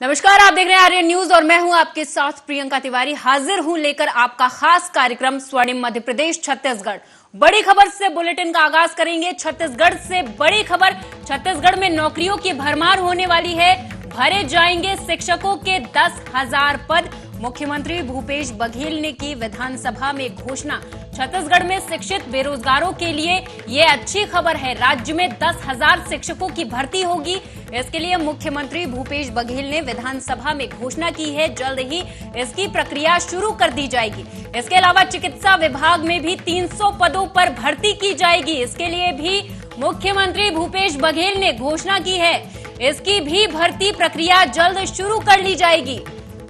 नमस्कार, आप देख रहे हैं आर्यन न्यूज और मैं हूं आपके साथ प्रियंका तिवारी। हाजिर हूं लेकर आपका खास कार्यक्रम स्वर्णिम मध्य प्रदेश छत्तीसगढ़। बड़ी खबर से बुलेटिन का आगाज करेंगे। छत्तीसगढ़ से बड़ी खबर, छत्तीसगढ़ में नौकरियों की भरमार होने वाली है। भरे जाएंगे शिक्षकों के 10,000 पद। मुख्यमंत्री भूपेश बघेल ने की विधानसभा में घोषणा। छत्तीसगढ़ में शिक्षित बेरोजगारों के लिए ये अच्छी खबर है। राज्य में 10,000 शिक्षकों की भर्ती होगी। इसके लिए मुख्यमंत्री भूपेश बघेल ने विधानसभा में घोषणा की है। जल्द ही इसकी प्रक्रिया शुरू कर दी जाएगी। इसके अलावा चिकित्सा विभाग में भी 300 पदों पर भर्ती की जाएगी। इसके लिए भी मुख्यमंत्री भूपेश बघेल ने घोषणा की है। इसकी भी भर्ती प्रक्रिया जल्द शुरू कर ली जाएगी।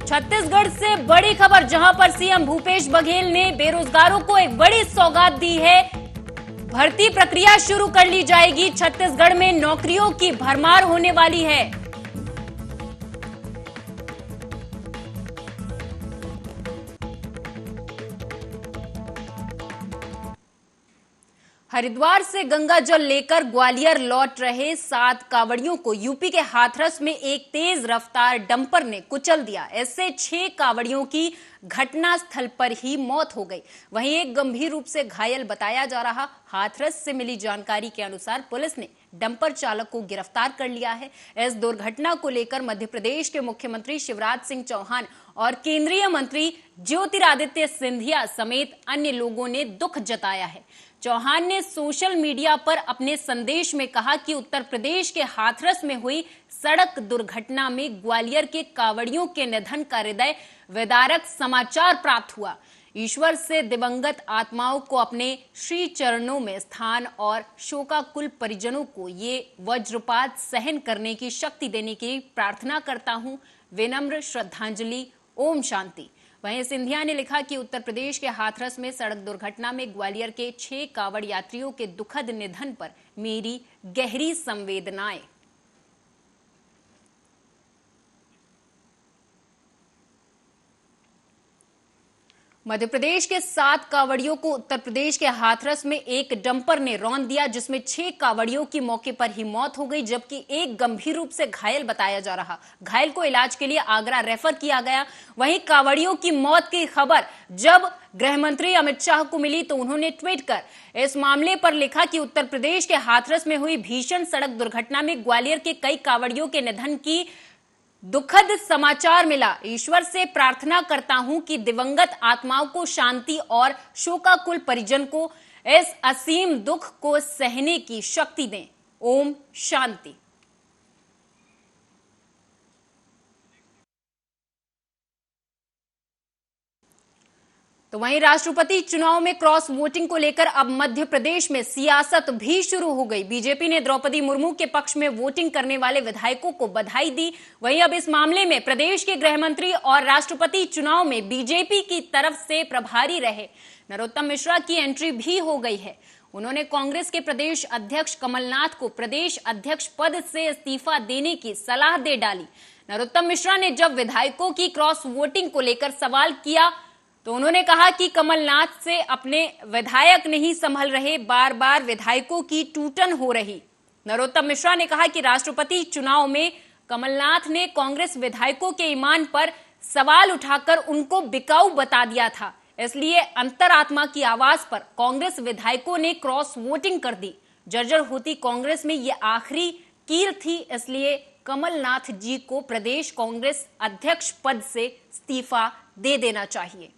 छत्तीसगढ़ से बड़ी खबर, जहां पर सीएम भूपेश बघेल ने बेरोजगारों को एक बड़ी सौगात दी है। भर्ती प्रक्रिया शुरू कर ली जाएगी। छत्तीसगढ़ में नौकरियों की भरमार होने वाली है। हरिद्वार से गंगा जल लेकर ग्वालियर लौट रहे 7 कांवड़ियों को यूपी के हाथरस में एक तेज रफ्तार डंपर ने कुचल दिया। इससे 6 कांवड़ियों की घटनास्थल पर ही मौत हो गई। वहीं एक गंभीर रूप से घायल बताया जा रहा। हाथरस से मिली जानकारी के अनुसार पुलिस ने डंपर चालक को गिरफ्तार कर लिया है। इस दुर्घटना को लेकर मध्य प्रदेश के मुख्यमंत्री शिवराज सिंह चौहान और केंद्रीय मंत्री ज्योतिरादित्य सिंधिया समेत अन्य लोगों ने दुख जताया है। चौहान ने सोशल मीडिया पर अपने संदेश में कहा कि उत्तर प्रदेश के हाथरस में हुई सड़क दुर्घटना में ग्वालियर के कांवड़ियों के निधन का हृदय विदारक समाचार प्राप्त हुआ। ईश्वर से दिवंगत आत्माओं को अपने श्री चरणों में स्थान और शोकाकुल परिजनों को ये वज्रपात सहन करने की शक्ति देने की प्रार्थना करता हूं। विनम्र श्रद्धांजलि। ओम शांति। वहीं सिंधिया ने लिखा कि उत्तर प्रदेश के हाथरस में सड़क दुर्घटना में ग्वालियर के 6 कांवड़ यात्रियों के दुखद निधन पर मेरी गहरी संवेदनाएं। मध्य प्रदेश के 7 कांवड़ियों को उत्तर प्रदेश के हाथरस में एक डंपर ने रौंद दिया, जिसमें 6 कांवड़ियों की मौके पर ही मौत हो गई, जबकि एक गंभीर रूप से घायल बताया जा रहा। घायल को इलाज के लिए आगरा रेफर किया गया। वहीं कांवड़ियों की मौत की खबर जब गृह मंत्री अमित शाह को मिली तो उन्होंने ट्वीट कर इस मामले पर लिखा कि उत्तर प्रदेश के हाथरस में हुई भीषण सड़क दुर्घटना में ग्वालियर के कई कांवड़ियों के निधन की दुखद समाचार मिला। ईश्वर से प्रार्थना करता हूं कि दिवंगत आत्माओं को शांति और शोकाकुल परिजन को इस असीम दुख को सहने की शक्ति दें। ओम शांति। तो वहीं राष्ट्रपति चुनाव में क्रॉस वोटिंग को लेकर अब मध्य प्रदेश में सियासत भी शुरू हो गई। बीजेपी ने द्रौपदी मुर्मू के पक्ष में वोटिंग करने वाले विधायकों को बधाई दी। वहीं अब इस मामले में प्रदेश के गृह मंत्री और राष्ट्रपति चुनाव में बीजेपी की तरफ से प्रभारी रहे नरोत्तम मिश्रा की एंट्री भी हो गई है। उन्होंने कांग्रेस के प्रदेश अध्यक्ष कमलनाथ को प्रदेश अध्यक्ष पद से इस्तीफा देने की सलाह दे डाली। नरोत्तम मिश्रा ने जब विधायकों की क्रॉस वोटिंग को लेकर सवाल किया तो उन्होंने कहा कि कमलनाथ से अपने विधायक नहीं संभल रहे, बार बार विधायकों की टूटन हो रही। नरोत्तम मिश्रा ने कहा कि राष्ट्रपति चुनाव में कमलनाथ ने कांग्रेस विधायकों के ईमान पर सवाल उठाकर उनको बिकाऊ बता दिया था, इसलिए अंतरात्मा की आवाज पर कांग्रेस विधायकों ने क्रॉस वोटिंग कर दी। जर्जर होती कांग्रेस में ये आखिरी कील थी, इसलिए कमलनाथ जी को प्रदेश कांग्रेस अध्यक्ष पद से इस्तीफा दे देना चाहिए।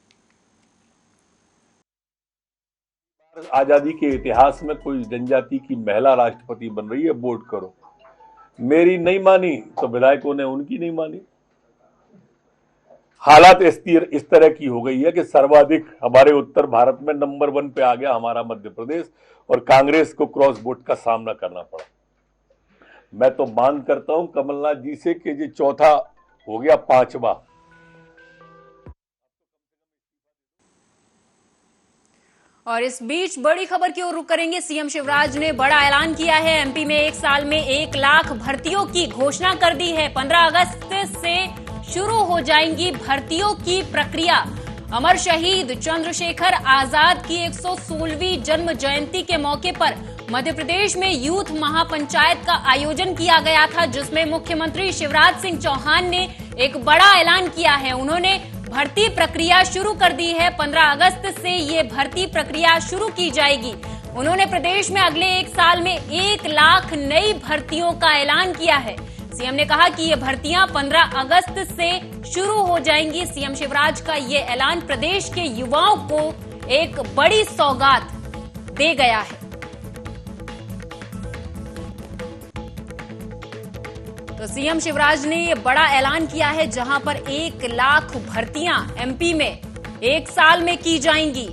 आजादी के इतिहास में कोई जनजाति की महिला राष्ट्रपति बन रही है, वोट करो। मेरी नहीं मानी तो विधायकों ने उनकी नहीं मानी। हालात इस तरह की हो गई है कि सर्वाधिक हमारे उत्तर भारत में नंबर 1 पे आ गया हमारा मध्य प्रदेश, और कांग्रेस को क्रॉस वोट का सामना करना पड़ा। मैं तो मांग करता हूं कमलनाथ जी से कि ये चौथा हो गया, 5वां। और इस बीच बड़ी खबर की ओर रुख करेंगे। सीएम शिवराज ने बड़ा ऐलान किया है। एमपी में एक साल में 1 लाख भर्तियों की घोषणा कर दी है। 15 अगस्त से शुरू हो जाएंगी भर्तियों की प्रक्रिया। अमर शहीद चंद्रशेखर आजाद की 116वीं जन्म जयंती के मौके पर मध्य प्रदेश में यूथ महापंचायत का आयोजन किया गया था, जिसमें मुख्यमंत्री शिवराज सिंह चौहान ने एक बड़ा ऐलान किया है। उन्होंने भर्ती प्रक्रिया शुरू कर दी है। 15 अगस्त से ये भर्ती प्रक्रिया शुरू की जाएगी। उन्होंने प्रदेश में अगले 1 साल में 1 लाख नई भर्तियों का ऐलान किया है। सीएम ने कहा कि ये भर्तियां 15 अगस्त से शुरू हो जाएंगी। सीएम शिवराज का ये ऐलान प्रदेश के युवाओं को एक बड़ी सौगात दे गया है। तो सीएम शिवराज ने ये बड़ा ऐलान किया है, जहां पर 1 लाख भर्तियां एमपी में 1 साल में की जाएंगी।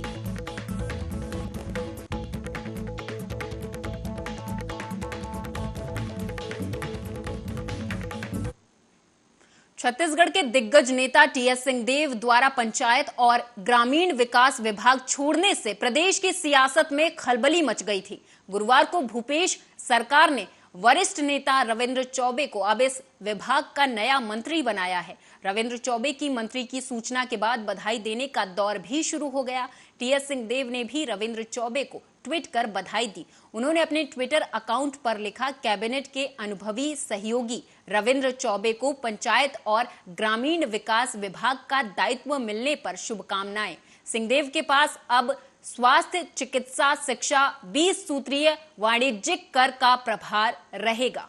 छत्तीसगढ़ के दिग्गज नेता टीएस सिंहदेव द्वारा पंचायत और ग्रामीण विकास विभाग छोड़ने से प्रदेश की सियासत में खलबली मच गई थी। गुरुवार को भूपेश सरकार ने वरिष्ठ नेता रविंद्र चौबे को अब इस विभाग का नया मंत्री बनाया है। रविंद्र चौबे की मंत्री की सूचना के बाद बधाई देने का दौर भी शुरू हो गया। टीएस सिंहदेव ने भी रविंद्र चौबे को ट्वीट कर बधाई दी। उन्होंने अपने ट्विटर अकाउंट पर लिखा, कैबिनेट के अनुभवी सहयोगी रविंद्र चौबे को पंचायत और ग्रामीण विकास विभाग का दायित्व मिलने पर शुभकामनाएं। सिंहदेव के पास अब स्वास्थ्य, चिकित्सा, शिक्षा, 20 सूत्रीय वाणिज्यिक कर का प्रभार रहेगा।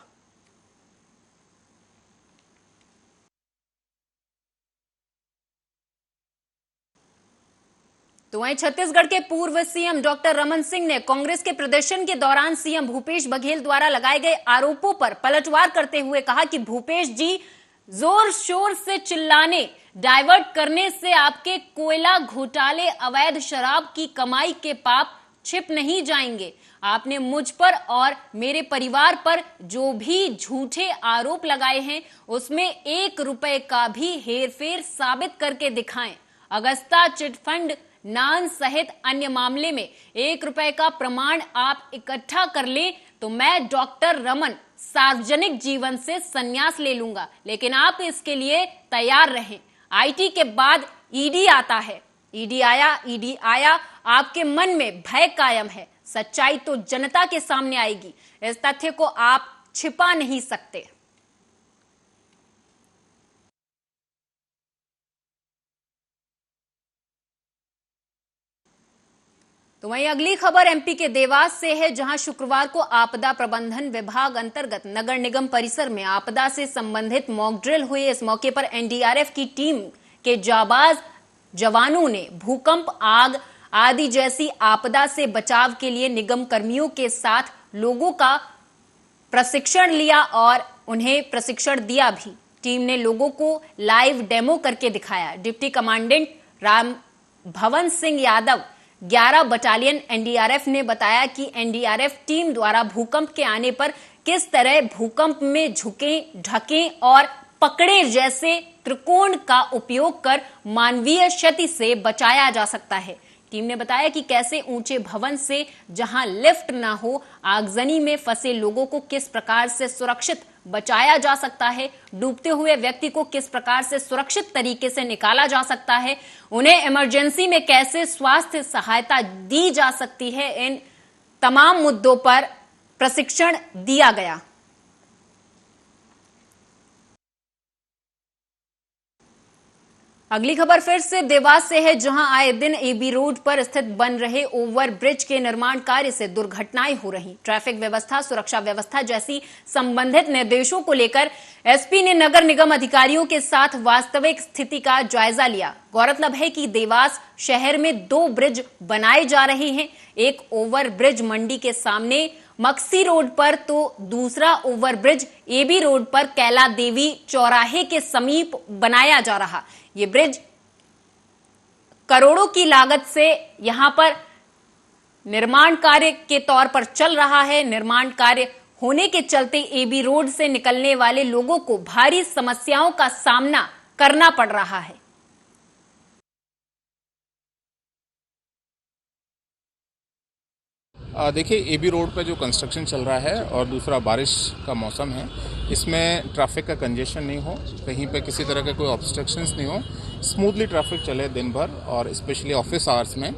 तो वहीं छत्तीसगढ़ के पूर्व सीएम डॉक्टर रमन सिंह ने कांग्रेस के प्रदर्शन के दौरान सीएम भूपेश बघेल द्वारा लगाए गए आरोपों पर पलटवार करते हुए कहा कि भूपेश जी जोर शोर से चिल्लाने, डाइवर्ट करने से आपके कोयला घोटाले, अवैध शराब की कमाई के पाप छिप नहीं जाएंगे। आपने मुझ पर और मेरे परिवार पर जो भी झूठे आरोप लगाए हैं, उसमें 1 रुपए का भी हेरफेर साबित करके दिखाएं। अगस्ता चिटफंड नान सहित अन्य मामले में 1 रुपए का प्रमाण आप इकट्ठा कर लें तो मैं डॉक्टर रमन सार्वजनिक जीवन से संन्यास ले लूंगा, लेकिन आप इसके लिए तैयार रहें। आईटी के बाद ईडी आता है। ईडी आया, आपके मन में भय कायम है। सच्चाई तो जनता के सामने आएगी। इस तथ्य को आप छिपा नहीं सकते। तो वहीं अगली खबर एमपी के देवास से है, जहां शुक्रवार को आपदा प्रबंधन विभाग अंतर्गत नगर निगम परिसर में आपदा से संबंधित मॉक ड्रिल हुई। इस मौके पर एनडीआरएफ की टीम के जाबाज जवानों ने भूकंप, आग आदि जैसी आपदा से बचाव के लिए निगम कर्मियों के साथ लोगों का प्रशिक्षण लिया और उन्हें प्रशिक्षण दिया भी। टीम ने लोगों को लाइव डेमो करके दिखाया। डिप्टी कमांडेंट राम भवन सिंह यादव 11 बटालियन एनडीआरएफ ने बताया कि एनडीआरएफ टीम द्वारा भूकंप के आने पर किस तरह भूकंप में झुकें, ढकें और पकड़े जैसे त्रिकोण का उपयोग कर मानवीय क्षति से बचाया जा सकता है। टीम ने बताया कि कैसे ऊंचे भवन से जहां लिफ्ट ना हो, आगजनी में फंसे लोगों को किस प्रकार से सुरक्षित बचाया जा सकता है, डूबते हुए व्यक्ति को किस प्रकार से सुरक्षित तरीके से निकाला जा सकता है, उन्हें इमरजेंसी में कैसे स्वास्थ्य सहायता दी जा सकती है। इन तमाम मुद्दों पर प्रशिक्षण दिया गया। अगली खबर फिर से देवास से है, जहां आए दिन एबी रोड पर स्थित बन रहे ओवर ब्रिज के निर्माण कार्य से दुर्घटनाएं हो रही। ट्रैफिक व्यवस्था, सुरक्षा व्यवस्था जैसी संबंधित निर्देशों को लेकर एसपी ने नगर निगम अधिकारियों के साथ वास्तविक स्थिति का जायजा लिया। गौरतलब है कि देवास शहर में 2 ब्रिज बनाए जा रहे हैं। एक ओवर ब्रिज मंडी के सामने मक्सी रोड पर, तो दूसरा ओवर ब्रिज एबी रोड पर कैला देवी चौराहे के समीप बनाया जा रहा। ये ब्रिज करोड़ों की लागत से यहां पर निर्माण कार्य के तौर पर चल रहा है। निर्माण कार्य होने के चलते एबी रोड से निकलने वाले लोगों को भारी समस्याओं का सामना करना पड़ रहा है। देखिए, एबी रोड पे जो कंस्ट्रक्शन चल रहा है और दूसरा बारिश का मौसम है, इसमें ट्रैफिक का कंजेशन नहीं हो, कहीं पे किसी तरह के कोई ऑब्स्ट्रक्शंस नहीं हो, स्मूथली ट्रैफिक चले दिन भर और स्पेशली ऑफिस आवर्स में।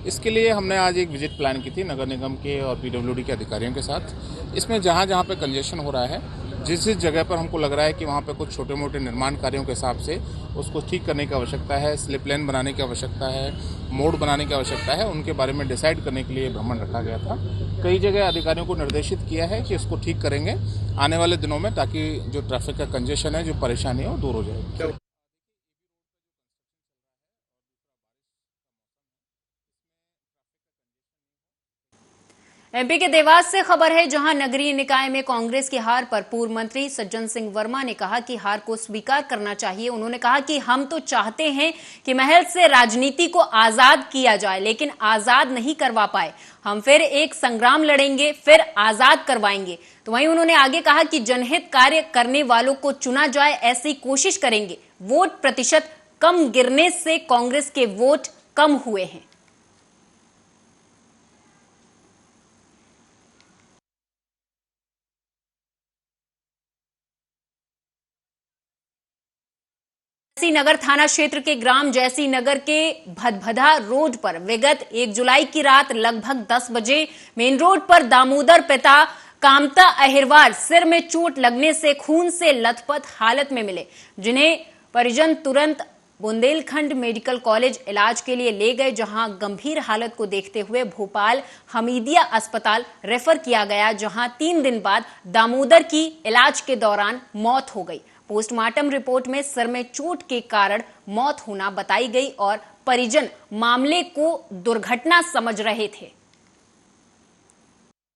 इसके लिए हमने आज एक विजिट प्लान की थी नगर निगम के और पीडब्ल्यूडी के अधिकारियों के साथ। इसमें जहाँ जहाँ पे कंजेशन हो रहा है, जिस जिस जगह पर हमको लग रहा है कि वहाँ पे कुछ छोटे मोटे निर्माण कार्यों के हिसाब से उसको ठीक करने की आवश्यकता है, स्लिप लेन बनाने की आवश्यकता है, मोड़ बनाने की आवश्यकता है, उनके बारे में डिसाइड करने के लिए भ्रमण रखा गया था। कई जगह अधिकारियों को निर्देशित किया है कि इसको ठीक करेंगे आने वाले दिनों में, ताकि जो ट्रैफिक का कंजेशन है, जो परेशानी है, वो दूर हो जाए। एमपी के देवास से खबर है, जहां नगरीय निकाय में कांग्रेस की हार पर पूर्व मंत्री सज्जन सिंह वर्मा ने कहा कि हार को स्वीकार करना चाहिए। उन्होंने कहा कि हम तो चाहते हैं कि महल से राजनीति को आजाद किया जाए, लेकिन आजाद नहीं करवा पाए। हम फिर एक संग्राम लड़ेंगे, फिर आजाद करवाएंगे। तो वहीं उन्होंने आगे कहा कि जनहित कार्य करने वालों को चुना जाए, ऐसी कोशिश करेंगे। वोट प्रतिशत कम गिरने से कांग्रेस के वोट कम हुए हैं। जैसी नगर थाना क्षेत्र के ग्राम जैसी नगर के भदभदा रोड पर विगत 1 जुलाई की रात लगभग 10 बजे मेन रोड पर दामोदर पिता कामता अहिरवार सिर में चोट लगने से खून से लथपथ हालत में मिले, जिन्हें परिजन तुरंत बुंदेलखंड मेडिकल कॉलेज इलाज के लिए ले गए, जहां गंभीर हालत को देखते हुए भोपाल हमीदिया अस्पताल रेफर किया गया, जहां 3 दिन बाद दामोदर की इलाज के दौरान मौत हो गई। पोस्टमार्टम रिपोर्ट में सिर में चोट के कारण मौत होना बताई गई और परिजन मामले को दुर्घटना समझ रहे थे।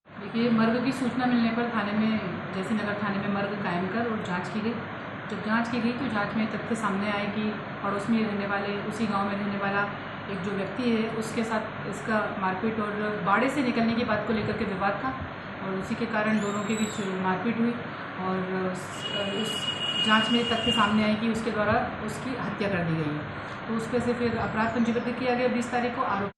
देखिए, मर्ग की सूचना मिलने पर थाने में जैसी नगर थाने में मर्ग कायम कर और जांच की गई। जब जांच की गई तो जांच में तथ्य सामने आए कि पड़ोस में रहने वाले, उसी गांव में रहने वाला एक जो व्यक्ति है, उसके साथ इसका मारपीट और बाड़े से निकलने की बात को लेकर के विवाद था और उसी के कारण दोनों के बीच मारपीट हुई और उस जांच में तथ्य सामने आए कि उसके द्वारा उसकी हत्या कर दी गई है। तो उस पर से फिर अपराध पंजीबद्ध किया गया 20 तारीख को। आरोप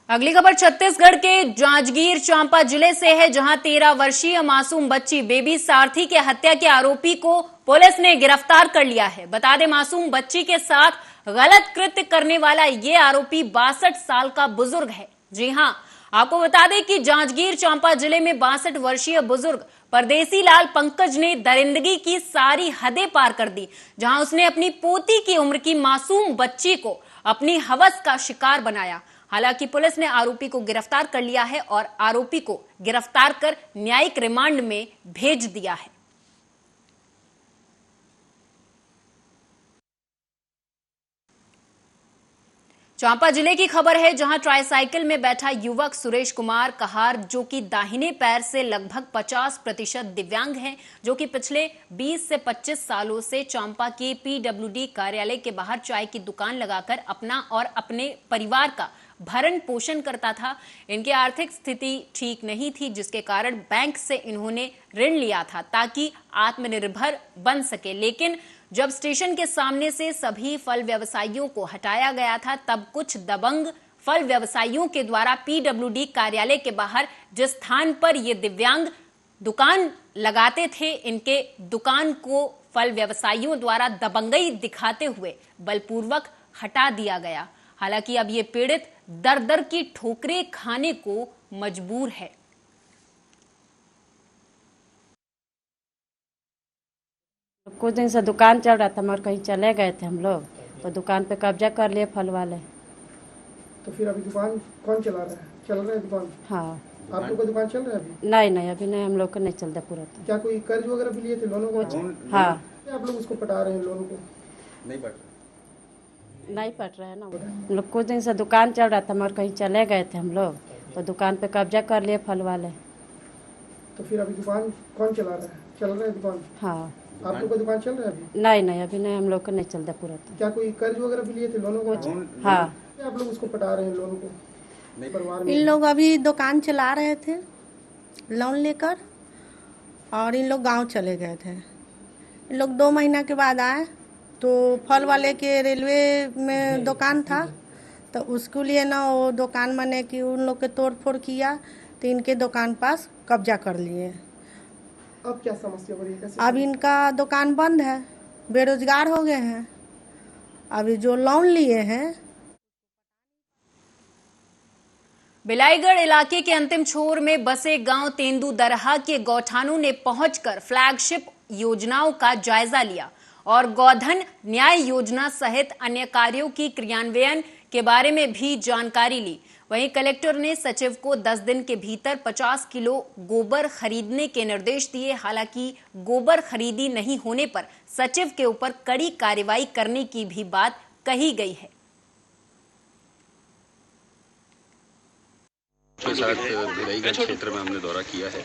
अगली खबर छत्तीसगढ़ के जांजगीर चांपा जिले से है, जहां 13 वर्षीय मासूम बच्ची बेबी सारथी के हत्या के आरोपी को पुलिस ने गिरफ्तार कर लिया है। बता दें, मासूम बच्ची के साथ गलत कृत्य करने वाला ये आरोपी 62 साल का बुजुर्ग है। जी हां, आपको बता दें कि जांजगीर चांपा जिले में 62 वर्षीय बुजुर्ग परदेसी लाल पंकज ने दरिंदगी की सारी हदें पार कर दी, जहां उसने अपनी पोती की उम्र की मासूम बच्ची को अपनी हवस का शिकार बनाया। हालांकि पुलिस ने आरोपी को गिरफ्तार कर लिया है और आरोपी को गिरफ्तार कर न्यायिक रिमांड में भेज दिया है। चांपा जिले की खबर है, जहां ट्राईसाइकिल में बैठा युवक सुरेश कुमार कहार, जो कि दाहिने पैर से लगभग 50% दिव्यांग हैं, जो कि पिछले 20 से 25 सालों से चांपा के पीडब्ल्यूडी कार्यालय के बाहर चाय की दुकान लगाकर अपना और अपने परिवार का भरण पोषण करता था। इनकी आर्थिक स्थिति ठीक नहीं थी, जिसके कारण बैंक से इन्होंने ऋण लिया था ताकि आत्मनिर्भर बन सके। लेकिन जब स्टेशन के सामने से सभी फल व्यवसायियों को हटाया गया था, तब कुछ दबंग फल व्यवसायियों के द्वारा पीडब्ल्यूडी कार्यालय के बाहर जिस स्थान पर ये दिव्यांग दुकान लगाते थे, इनके दुकान को फल व्यवसायियों द्वारा दबंगई दिखाते हुए बलपूर्वक हटा दिया गया। हालांकि अब ये पीड़ित दर दर की ठोकरें खाने को मजबूर है। कुछ दिन से दुकान चल रहा था, मगर कहीं चले गए थे हम लोग, तो दुकान पे कब्जा कर लिए फल वाले। तो फिर अभी दुकान कौन चला रहा है? चल रहा है दुकान? हाँ। आप लोग का दुकान चल रहा है अभी? नहीं, अभी नहीं, हम लोग का नहीं चलता पूरा। तो क्या कोई कर्ज वगैरह भी लिए थे, लोनों को? हाँ। आप लोग उसको पटा रहे हैं, लोनों को? नहीं पट रहा है ना। हम लोग कुछ दिन से दुकान चल रहा था, मगर कहीं चले गए थे हम लोग, तो दुकान पे कब्जा कर लिए फल वाले। तो फिर अभी दुकान कौन चला रहा है? चल रहा है दुकान? हाँ। आप लोग का दुकान चल रहा है अभी? नहीं, अभी नहीं, हम लोग का नहीं चलता पूरा। तो क्या कोई कर्ज वगैरह भी लिए थे, लोनों को? हाँ। आप लोग उसको पटा रहे हैं, लोनों को? परिवार में इन लोग अभी दुकान चला रहे थे लोन लेकर, और इन लोग गांव चले गए थे। इन लोग 2 महीना के बाद आए, तो फल वाले के रेलवे में दुकान था, तो उसके लिए ना वो दुकान माने कि उन लोग के तोड़ फोड़ किया, तो इनके दुकान पास कब्जा कर लिए। अब क्या समस्या हो रही है? अब इनका दुकान बंद है, बेरोजगार हो गए हैं। अभी जो लोन लिए हैं बिलाईगढ़ इलाके के अंतिम छोर में बसे गांव तेंदू दरहा के गौठानों ने पहुंचकर फ्लैगशिप योजनाओं का जायजा लिया और गोधन न्याय योजना सहित अन्य कार्यों की क्रियान्वयन के बारे में भी जानकारी ली। वहीं कलेक्टर ने सचिव को 10 दिन के भीतर 50 किलो गोबर खरीदने के निर्देश दिए। हालांकि गोबर खरीदी नहीं होने पर सचिव के ऊपर कड़ी कार्रवाई करने की भी बात कही गई है। के साथ बिलाईगढ़ क्षेत्र में हमने दौरा किया है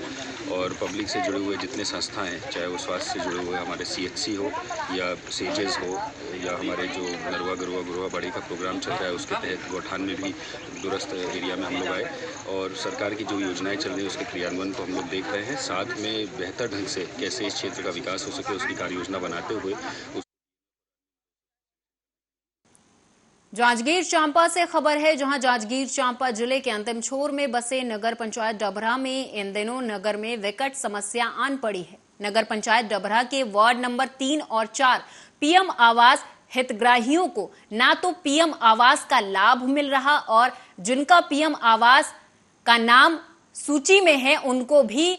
और पब्लिक से जुड़े हुए जितने संस्थाएं हैं, चाहे वो स्वास्थ्य से जुड़े हुए हमारे CHC हो या सेजेस हो या हमारे जो नरवा गरुआ बाड़ी का प्रोग्राम चल रहा है, उसके तहत गौठान में भी दूरस्थ एरिया में हम लोग आए और सरकार की जो योजनाएं चल रही है उसके क्रियान्वयन को हम लोग देख रहे हैं। साथ में बेहतर ढंग से कैसे इस क्षेत्र का विकास हो सके उसकी कार्य योजना बनाते हुए जांजगीर चांपा से खबर है, जहां जांजगीर चांपा जिले के अंतिम छोर में बसे नगर पंचायत डबरा में इन दिनों नगर में विकट समस्या आन पड़ी है। नगर पंचायत डबरा के वार्ड नंबर 3 और 4 पीएम आवास हितग्राहियों को ना तो पीएम आवास का लाभ मिल रहा और जिनका पीएम आवास का नाम सूची में है उनको भी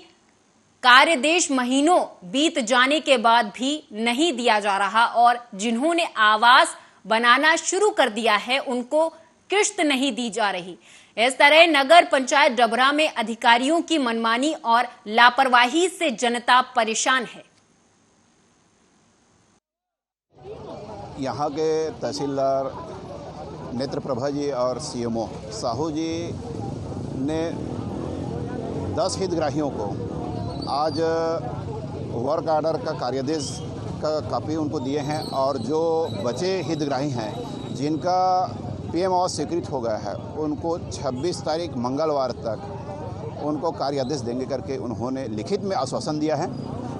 कार्यदेश महीनों बीत जाने के बाद भी नहीं दिया जा रहा और जिन्होंने आवास बनाना शुरू कर दिया है उनको किश्त नहीं दी जा रही। इस तरह नगर पंचायत डबरा में अधिकारियों की मनमानी और लापरवाही से जनता परेशान है। यहाँ के तहसीलदार नेत्र प्रभा जी और CMO साहू जी ने 10 हितग्राहियों को आज वर्क ऑर्डर का कार्यादेश का कापी उनको दिए हैं और जो बचे हितग्राही हैं जिनका पीएम आवास स्वीकृत हो गया है उनको 26 तारीख मंगलवार तक उनको कार्यादेश देंगे करके उन्होंने लिखित में आश्वासन दिया है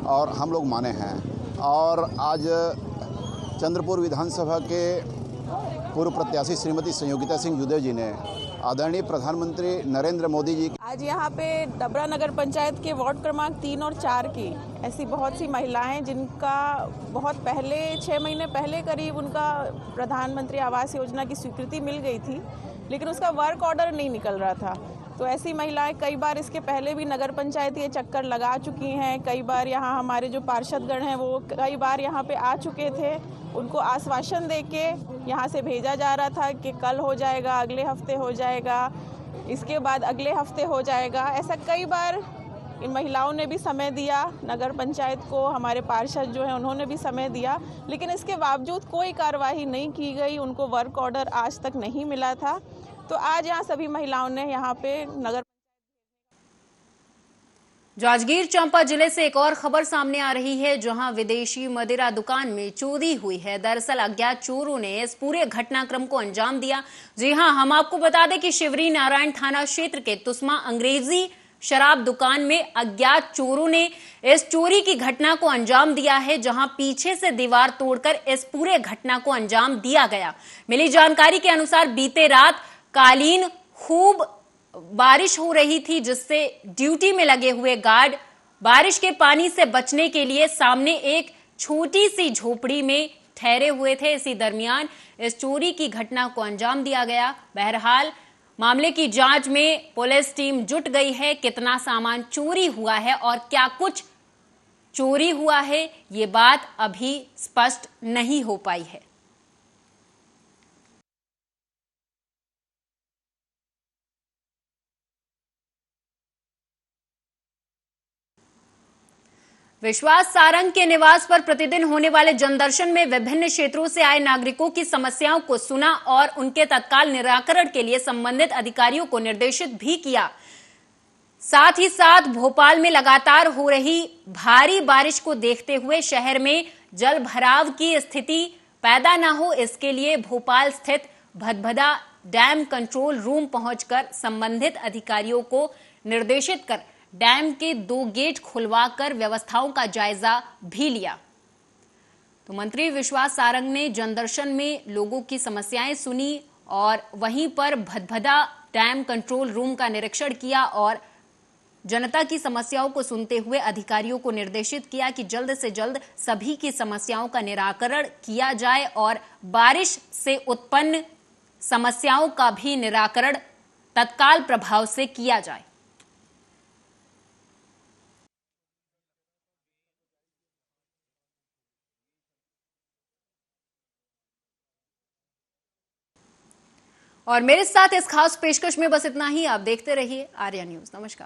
और हम लोग माने हैं। और आज चंद्रपुर विधानसभा के पूर्व प्रत्याशी श्रीमती संयोगिता सिंह जुदेव जी ने आदरणीय प्रधानमंत्री नरेंद्र मोदी जी आज यहाँ पे डबरा नगर पंचायत के वार्ड क्रमांक 3 और 4 की ऐसी बहुत सी महिलाएं जिनका बहुत पहले 6 महीने पहले करीब उनका प्रधानमंत्री आवास योजना की स्वीकृति मिल गई थी, लेकिन उसका वर्क ऑर्डर नहीं निकल रहा था। तो ऐसी महिलाएं कई बार इसके पहले भी नगर पंचायत ये चक्कर लगा चुकी हैं। कई बार यहाँ हमारे जो पार्षदगण हैं वो कई बार यहाँ पे आ चुके थे, उनको आश्वासन देके यहाँ से भेजा जा रहा था कि कल हो जाएगा, अगले हफ्ते हो जाएगा, इसके बाद अगले हफ्ते हो जाएगा। ऐसा कई बार इन महिलाओं ने भी समय दिया, नगर पंचायत को हमारे पार्षद जो हैं उन्होंने भी समय दिया, लेकिन इसके बावजूद कोई कार्रवाई नहीं की गई, उनको वर्क ऑर्डर आज तक नहीं मिला था। तो आज यहाँ सभी महिलाओं ने यहाँ पे नगर जांजगीर चांपा जिले से एक और खबर सामने आ रही है, जहां विदेशी मदिरा दुकान में चोरी हुई है। दरअसल अज्ञात चोरों ने इस पूरे घटनाक्रम को अंजाम दिया। जी हां, हम आपको बता दें कि शिवरी नारायण थाना क्षेत्र के तुस्मा अंग्रेजी शराब दुकान में अज्ञात चोरों ने इस चोरी की घटना को अंजाम दिया है, जहां पीछे से दीवार तोड़कर इस पूरे घटना को अंजाम दिया गया। मिली जानकारी के अनुसार बीते रात कालीन खूब बारिश हो रही थी, जिससे ड्यूटी में लगे हुए गार्ड बारिश के पानी से बचने के लिए सामने एक छोटी सी झोपड़ी में ठहरे हुए थे। इसी दरमियान इस चोरी की घटना को अंजाम दिया गया। बहरहाल मामले की जांच में पुलिस टीम जुट गई है। कितना सामान चोरी हुआ है और क्या कुछ चोरी हुआ है, ये बात अभी स्पष्ट नहीं हो पाई है। विश्वास सारंग के निवास पर प्रतिदिन होने वाले जनदर्शन में विभिन्न क्षेत्रों से आए नागरिकों की समस्याओं को सुना और उनके तत्काल निराकरण के लिए संबंधित अधिकारियों को निर्देशित भी किया। साथ ही साथ भोपाल में लगातार हो रही भारी बारिश को देखते हुए शहर में जल भराव की स्थिति पैदा न हो, इसके लिए भोपाल स्थित भदभदा डैम कंट्रोल रूम पहुंचकर संबंधित अधिकारियों को निर्देशित कर डैम के 2 गेट खुलवाकर व्यवस्थाओं का जायजा भी लिया। तो मंत्री विश्वास सारंग ने जनदर्शन में लोगों की समस्याएं सुनी और वहीं पर भदभदा डैम कंट्रोल रूम का निरीक्षण किया और जनता की समस्याओं को सुनते हुए अधिकारियों को निर्देशित किया कि जल्द से जल्द सभी की समस्याओं का निराकरण किया जाए और बारिश से उत्पन्न समस्याओं का भी निराकरण तत्काल प्रभाव से किया जाए। और मेरे साथ इस खास पेशकश में बस इतना ही। आप देखते रहिए आर्या न्यूज। नमस्कार।